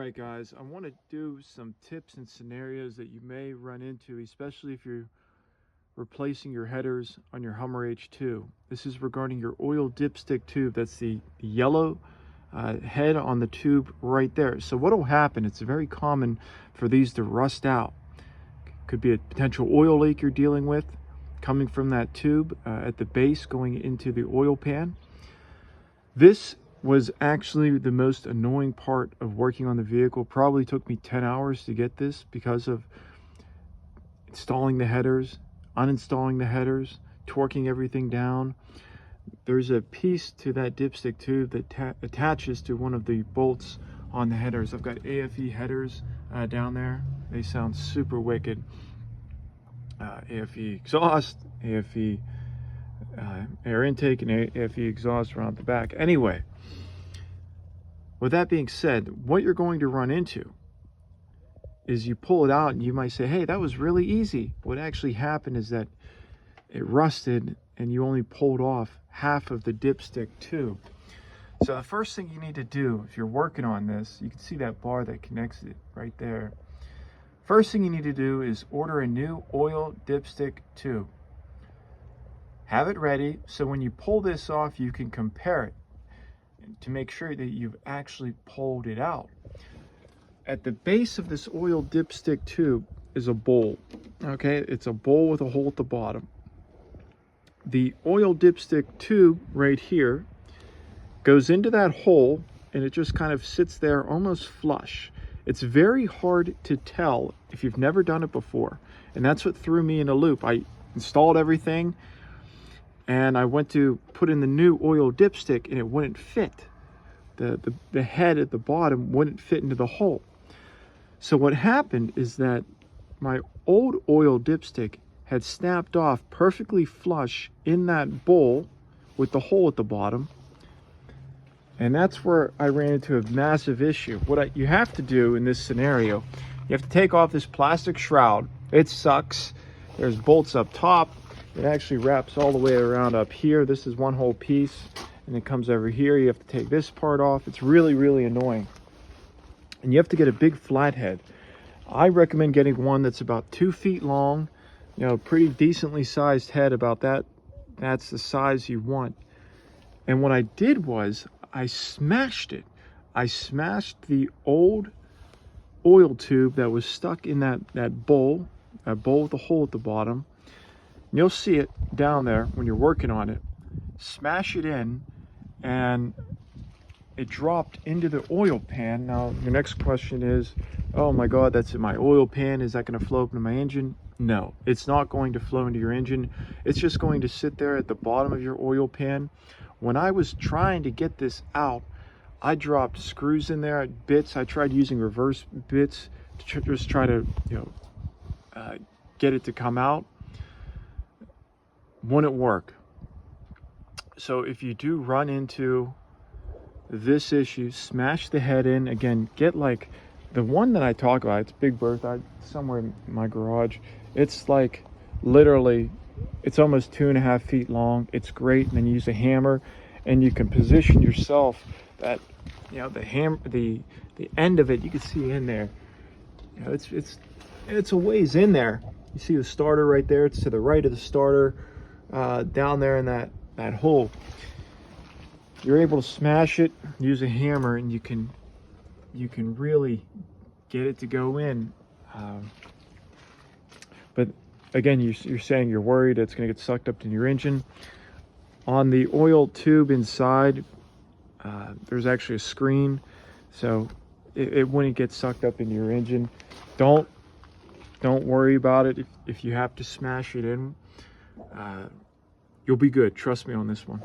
Alright guys, I want to do some tips and scenarios that you may run into, especially if you're replacing your headers on your Hummer H2. This is regarding your oil dipstick tube. That's the yellow head on the tube right there. So what will happen, it's very common for these to rust out. Could be a potential oil leak you're dealing with coming from that tube at the base going into the oil pan. This was actually the most annoying part of working on the vehicle. Probably took me 10 hours to get this because of installing the headers, uninstalling the headers, torquing everything down. There's a piece to that dipstick tube that attaches to one of the bolts on the headers. I've got AFE headers down there. They sound super wicked. AFE exhaust, AFE air intake, and AFE exhaust around the back. Anyway, with that being said, what you're going to run into is you pull it out and you might say, hey, that was really easy. What actually happened is that it rusted and you only pulled off half of the dipstick tube. So the first thing you need to do if you're working on this, you can see that bar that connects it right there. First thing you need to do is order a new oil dipstick tube. Have it ready so when you pull this off, you can compare it to make sure that you've actually pulled it out. At the base of this oil dipstick tube is a bowl. Okay, it's a bowl with a hole at the bottom. The oil dipstick tube right here goes into that hole and it just kind of sits there almost flush. It's very hard to tell if you've never done it before, and that's what threw me in a loop. I installed everything and I went to put in the new oil dipstick and it wouldn't fit. The head at the bottom wouldn't fit into the hole. So what happened is that my old oil dipstick had snapped off perfectly flush in that bowl with the hole at the bottom. And that's where I ran into a massive issue. What you have to do in this scenario, you have to take off this plastic shroud. It sucks. There's bolts up top. It actually wraps all the way around up here. This is one whole piece and it comes over here. You have to take this part off. It's really, really annoying. And you have to get a big flathead. I recommend getting one that's about 2 feet long, you know, pretty decently sized head, about that. That's the size you want. And what I did was I smashed it. I smashed the old oil tube that was stuck in that bowl with a hole at the bottom. And you'll see it down there when you're working on it. Smash it in and it dropped into the oil pan. Now your next question is, oh my god, that's in my oil pan, is that going to flow up into my engine? No, it's not going to flow into your engine. It's just going to sit there at the bottom of your oil pan. When I was trying to get this out, I dropped screws in there, bits. I tried using reverse bits to just try to, get it to come out. Wouldn't work. So if you do run into this issue, smash the head in. Again, get like the one that I talk about. It's Big Bertha, somewhere in my garage. It's like literally, it's almost 2.5 feet long. It's great. And then you use a hammer and you can position yourself that, the end of it, you can see in there. It's a ways in there. You see the starter right there. It's to the right of the starter, down there in that hole. You're able to smash it, use a hammer, and you can really get it to go in. But again, you're saying you're worried it's going to get sucked up in your engine. On the oil tube inside, there's actually a screen, so it wouldn't get sucked up into your engine. Don't worry about it. If you have to smash it in, you'll be good. Trust me on this one.